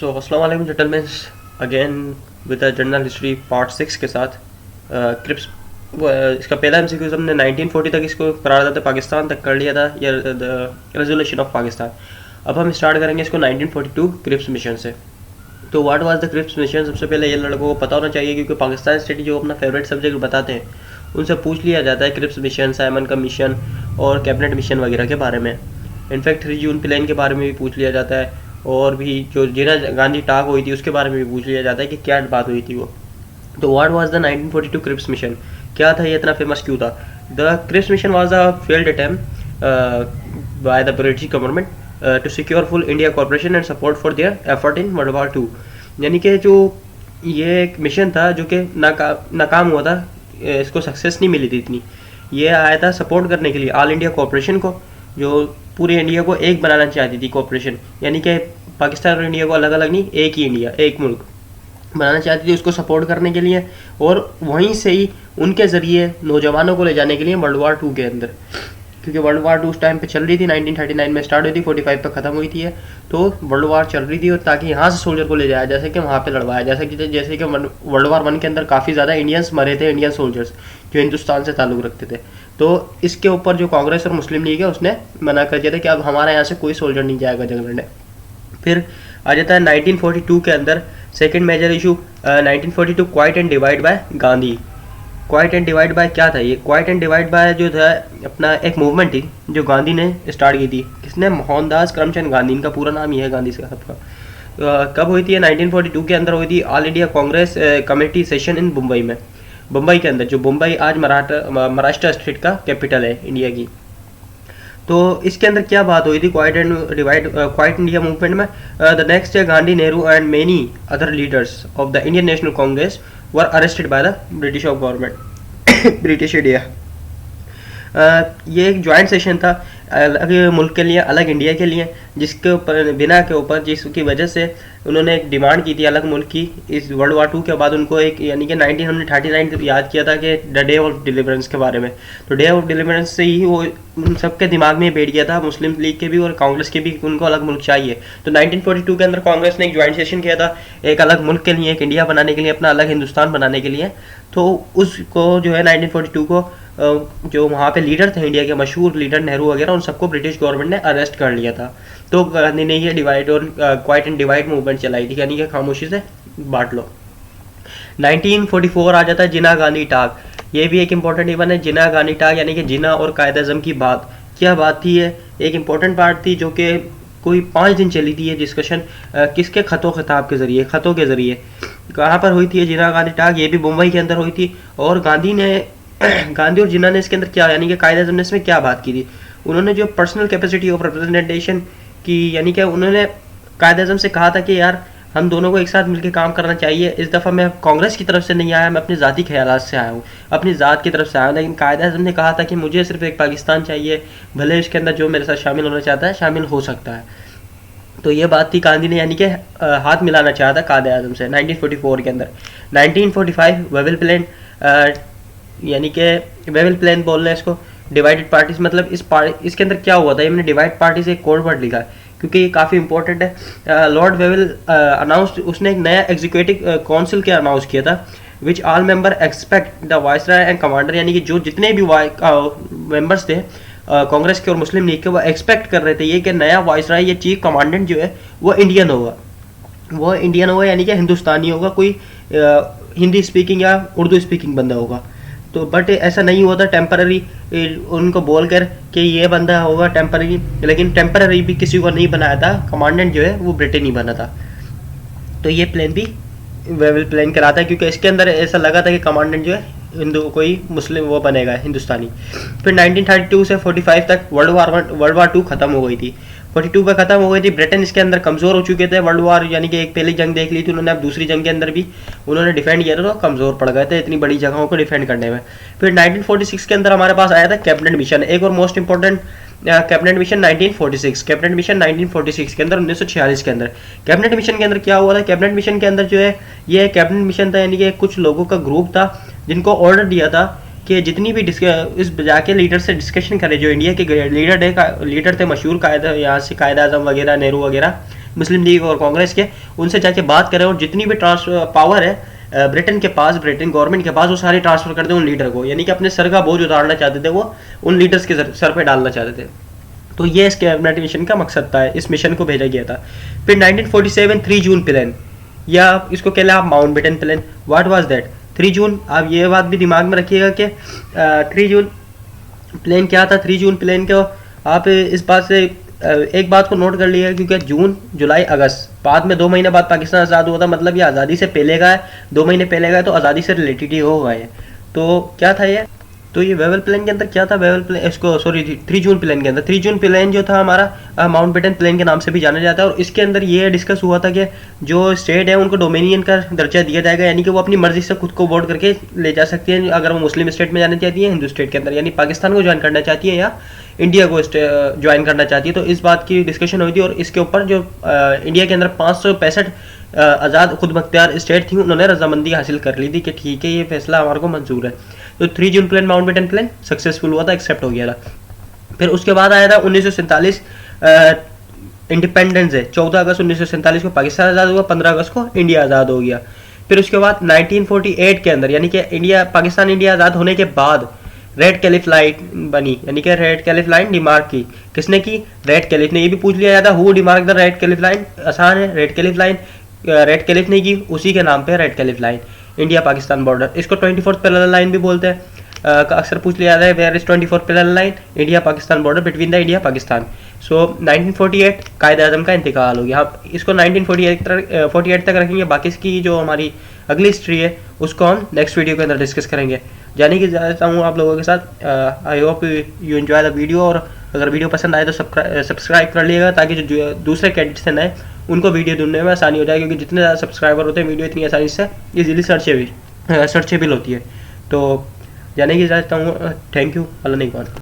सो अस्सलाम वालेकुम gentleman, again with the general history part 6 के साथ क्रिप्स। इसका पहला एमसीक्यूज हमने 1940 तक इसको करार था, पाकिस्तान तक कर लिया था, या द रेजोल्यूशन ऑफ पाकिस्तान। अब हम स्टार्ट करेंगे इसको 1942 क्रिप्स मिशन से। तो what was the Cripps mission, सबसे पहले ये लड़कों को पता होना चाहिए, क्योंकि पाकिस्तान स्टडी जो अपना फेवरेट सब्जेक्ट बताते हैं उनसे पूछ लिया जाता है क्रिप्स मिशन, साइमन का मिशन और कैबिनेट मिशन वगैरह के बारे में। इनफैक्ट 3 जून प्लान के बारे में भी पूछ लिया जाता है, और भी जो जिना गांधी टाक हुई थी उसके बारे में भी पूछ लिया जाता है कि क्या बात हुई थी वो। तो what was the 1942 Cripps mission, क्या था, ये इतना फेमस क्यों था? The Cripps mission was a failed attempt by the British government to secure full India corporation and support for their effort in world war 2। यानी कि जो ये एक मिशन था जो कि नाकाम हुआ था, इसको सक्सेस नहीं मिली थी इतनी। ये आया था सपोर्ट करने के लिए ऑल इंडिया कॉर्पोरेशन को, जो पूरे इंडिया को एक बनाना चाहती थी कॉर्पोरेशन, यानी कि पाकिस्तान और इंडिया को अलग अलग नहीं, एक ही इंडिया, एक मुल्क बनाना चाहती थी, उसको सपोर्ट करने के लिए, और वहीं से ही उनके ज़रिए नौजवानों को ले जाने के लिए वर्ल्ड वार 2 के अंदर। क्योंकि वर्ल्ड वार 2 उस टाइम पे चल रही थी, 1939 में स्टार्ट हुई थी, 45 पे ख़त्म हुई थी, तो वर्ल्ड वार चल रही थी, और ताकि यहाँ से सोल्जर को ले जाया जा सके, वहाँ पे लड़वाया जा सके। जैसे कि वर्ल्ड वार 1 के अंदर काफ़ी ज़्यादा इंडियंस मरे थे, इंडियन सोल्जर्स जो हिंदुस्तान से ताल्लुक़ रखते थे। तो इसके ऊपर जो कांग्रेस और मुस्लिम लीग है उसने मना कर दिया था कि अब हमारे यहाँ से कोई सोल्जर नहीं जाएगा जंग लड़ने। फिर आ जाता है 1942 के अंदर second major issue, 1942 quit and divide by Gandhi. Quit and divide by क्या था? ये क्वाइट एंड डिवाइड बाय जो था अपना एक मूवमेंट थी जो गांधी ने स्टार्ट की थी। किसने? मोहनदास करमचंद गांधी, इनका पूरा नाम ही है गांधी साहब का। कब हुई थी? 1942 के अंदर हुई थी all India Congress committee session in Mumbai में, मुंबई के अंदर, जो मुंबई आज महाराष्ट्र स्टेट का कैपिटल है इंडिया की। तो इसके अंदर क्या बात हुई थी quit and divide, quit India movement में? The next day Gandhi, Nehru and many other leaders of the Indian National Congress were arrested by the British of government British India. ये एक ज्वाइंट सेशन था, अलग मुल्क के लिए, अलग इंडिया के लिए, जिसके ऊपर बिना के ऊपर जिसकी वजह से उन्होंने एक डिमांड की थी अलग मुल्क की। इस वर्ल्ड वार 2 के बाद उनको एक, यानी कि 1939 याद किया था कि द डे ऑफ डिलीवरेंस के बारे में। तो डे ऑफ डिलीवरेंस से ही वो उन सबके दिमाग में बैठ गया था, मुस्लिम लीग के भी और कांग्रेस के भी, उनको अलग मुल्क चाहिए। तो 1942 के अंदर कांग्रेस ने एक ज्वाइंट सेशन किया था एक अलग मुल्क के लिए, एक इंडिया बनाने के लिए, अपना अलग हिंदुस्तान बनाने के लिए। तो उसको जो है 1942 को जो वहाँ पे लीडर थे इंडिया के मशहूर लीडर नेहरू वगैरह, उन सबको ब्रिटिश गवर्नमेंट ने अरेस्ट कर लिया था। तो गांधी ने ये डिवाइड और क्वाइट एंड डिवाइड मूवमेंट चलाई थी, यानी कि खामोशी से बांट लो। 1944 आ जाता है जिना गांधी टाक। ये भी एक इंपॉर्टेंट इवेंट है, जिना गांधी टाक, यानी कि जिना और कायद-ए-आज़म की बात। क्या बात थी? ये एक इंपॉर्टेंट पार्ट थी जो कि कोई 5 दिन चली थी ये डिस्कशन। किसके? खतों खिताब के ज़रिए, खतों के ज़रिए। कहाँ पर हुई थी ये जिना गांधी टाक? ये भी मुंबई के अंदर हुई थी। और गांधी और जिन्ना ने इसके अंदर क्या, यानी कि कायद-ए-आज़म ने इसमें क्या बात की थी? उन्होंने जो पर्सनल कैपेसिटी ऑफ रिप्रेजेंटेशन की, यानी कि उन्होंने कायद-ए-आज़म से कहा था कि यार हम दोनों को एक साथ मिलकर काम करना चाहिए। इस दफ़ा मैं कांग्रेस की तरफ से नहीं आया, मैं अपने ज़ाती ख्यालात से आया हूँ, अपनी ज़ात की तरफ से आया हूँ। लेकिन कायद-ए-आज़म ने कहा था कि मुझे सिर्फ एक पाकिस्तान चाहिए, भले इसके अंदर जो मेरे साथ शामिल होना चाहता है शामिल हो सकता है। तो ये बात थी गांधी ने, यानी कि हाथ मिलाना चाहा था कायद-ए-आज़म से 1944 के अंदर। 1945 वेविल प्लान, यानी कि वेविल प्लान बोल रहे हैं इसको, डिवाइडेड पार्टीज। मतलब इसके अंदर क्या हुआ था? ये मैंने डिवाइड पार्टी से एक कोड वर्ड लिखा है क्योंकि ये काफ़ी इंपॉर्टेंट है। लॉर्ड वेविल अनाउंस, उसने एक नया एग्जीक्यूटिव काउंसिल के अनाउंस किया था, which all member expect the viceroy and commander, यानी कि जो जितने भी मेंबर्स थे कांग्रेस के और मुस्लिम लीग के, वो एक्सपेक्ट कर रहे थे ये कि नया वाइसराय, ये चीफ कमांडेंट जो है वो इंडियन होगा। वो इंडियन होगा यानी कि हिंदुस्तानी होगा, कोई हिंदी स्पीकिंग या उर्दू स्पीकिंग बंदा होगा। तो बट ऐसा नहीं हुआ था, टेम्पररी उनको बोल कर कि ये बंदा होगा टेम्पररी, लेकिन टेम्पररी भी किसी को नहीं बनाया था, कमांडेंट जो है वो ब्रिटेन ही बना था। तो ये प्लान भी वेविल प्लान कराता है, क्योंकि इसके अंदर ऐसा लगा था कि कमांडेंट जो है हिंदू, कोई मुस्लिम वो बनेगा हिंदुस्तानी। फिर 1932 से 45 तक वर्ल्ड वार 2 खत्म हो गई थी। 42 पे खत्म हो गई थी। ब्रिटेन इसके अंदर कमज़ोर हो चुके थे, वर्ल्ड वार यानी कि एक पहली जंग देख ली थी उन्होंने, अब दूसरी जंग के अंदर भी उन्होंने डिफेंड किया था, तो कमज़ोर पड़ गए थे इतनी बड़ी जगहों को डिफेंड करने में। फिर 1946 के अंदर हमारे पास आया था कैबिनेट मिशन, एक और most important cabinet mission 1946। Cabinet mission 1946 के अंदर 1946 के अंदर कैबिनेट मिशन के अंदर क्या हुआ था? कैबिनेट मिशन के अंदर जो है ये कैबिनेट मिशन था, यानी कि कुछ लोगों का ग्रुप था जिनको ऑर्डर दिया था कि जितनी भी इस जाके लीडर से डिस्कशन करें, जो इंडिया के लीडर थे मशहूर कायद, यहाँ से कायद-ए-आज़म वगैरह, नेहरू वगैरह, मुस्लिम लीग और कांग्रेस के, उनसे जाके बात करें और जितनी भी पावर है ब्रिटेन के पास, ब्रिटेन गवर्नमेंट के पास, वो सारी ट्रांसफर कर दें उन लीडर को, यानी कि अपने सर का बोझ उतारना चाहते थे, वो उन लीडर्स के सर पे डालना चाहते थे। तो ये इस कैबिनेट मिशन का मकसद था, इस मिशन को भेजा गया था। फिर 1947 3 जून प्लान, या इसको कहते हैं आप Mountbatten plan. What was that? 3 जून, आप ये बात भी दिमाग में रखिएगा कि 3 जून प्लान क्या था। 3 जून प्लान को आप इस बात से एक बात को नोट कर लिएगा, क्योंकि जून, जुलाई, अगस्त, बाद में 2 महीने बाद पाकिस्तान आज़ाद हुआ था, मतलब ये आज़ादी से पहले का है, 2 महीने पहले का है, तो आज़ादी से रिलेटेड ही होगा ये। तो क्या था ये? तो ये वेवल प्लान के अंदर क्या था? वेवल प्लान, इसको सॉरी 3 जून प्लान के अंदर, 3 जून प्लान जो था हमारा माउंटबेटन प्लान के नाम से भी जाना जाता है, और इसके अंदर ये डिस्कस हुआ था कि जो स्टेट है उनको डोमिनियन का दर्जा दिया जाएगा, यानी कि वो अपनी मर्जी से खुद को वोट करके ले जा सकती है, अगर वो मुस्लिम स्टेट में जाना चाहती है, हिंदू स्टेट के अंदर, यानी पाकिस्तान को ज्वाइन करना चाहती है या इंडिया को ज्वाइन करना चाहती है। तो इस बात की डिस्कशन हुई थी, और इसके ऊपर जो इंडिया के अंदर 565 आज़ाद खुद मुख्तियार स्टेट थी, उन्होंने रजामंदी हासिल कर ली थी कि ठीक है ये फैसला हमारे को मंजूर है। तो 3 जून प्लान, माउंटबेटन प्लान सक्सेसफुल हुआ था, एक्सेप्ट हो गया था। फिर उसके बाद आया था 1947 इंडिपेंडेंस डे। 14 अगस्त 1947 को पाकिस्तान आज़ाद हुआ, 15 अगस्त को इंडिया आज़ाद हो गया। फिर उसके बाद 1948 के अंदर, यानी कि पाकिस्तान इंडिया आज़ाद होने के बाद रेड कैलिफ लाइन बनी, यानी कि रेड कैलिफ लाइन डिमार्क की। किसने की? रेड कैलिफ ने। ये भी पूछ लिया जाता who demark the Radcliffe line, आसान है, Radcliffe line Radcliffe ने की, उसी के नाम पे Radcliffe line, India Pakistan border. इसको 24th पैरेलल लाइन भी बोलते हैं, अक्सर पूछ लिया जाता है where is 24th parallel line, India Pakistan border between the India Pakistan. So 1948 Quaid Azam का इंतकाल हो गया। हम इसको 1948 तक रखेंगे, बाकी इसकी जो हमारी अगली हिस्ट्री है उसको हम नेक्स्ट वीडियो के अंदर डिस्कस करेंगे। जाने की चाहता हूँ आप लोगों के साथ। I hope you enjoy the video, और अगर वीडियो पसंद आए तो सब्सक्राइब कर लीजिएगा, ताकि जो दूसरे कैडेट्स हैं नए उनको वीडियो ढूंढने में आसानी हो जाए, क्योंकि जितने ज़्यादा सब्सक्राइबर होते हैं वीडियो इतनी आसानी से इजीली सर्चेबल होती है। तो जाने की चाहता हूँ। Thank you. अल्लाह निगहबान।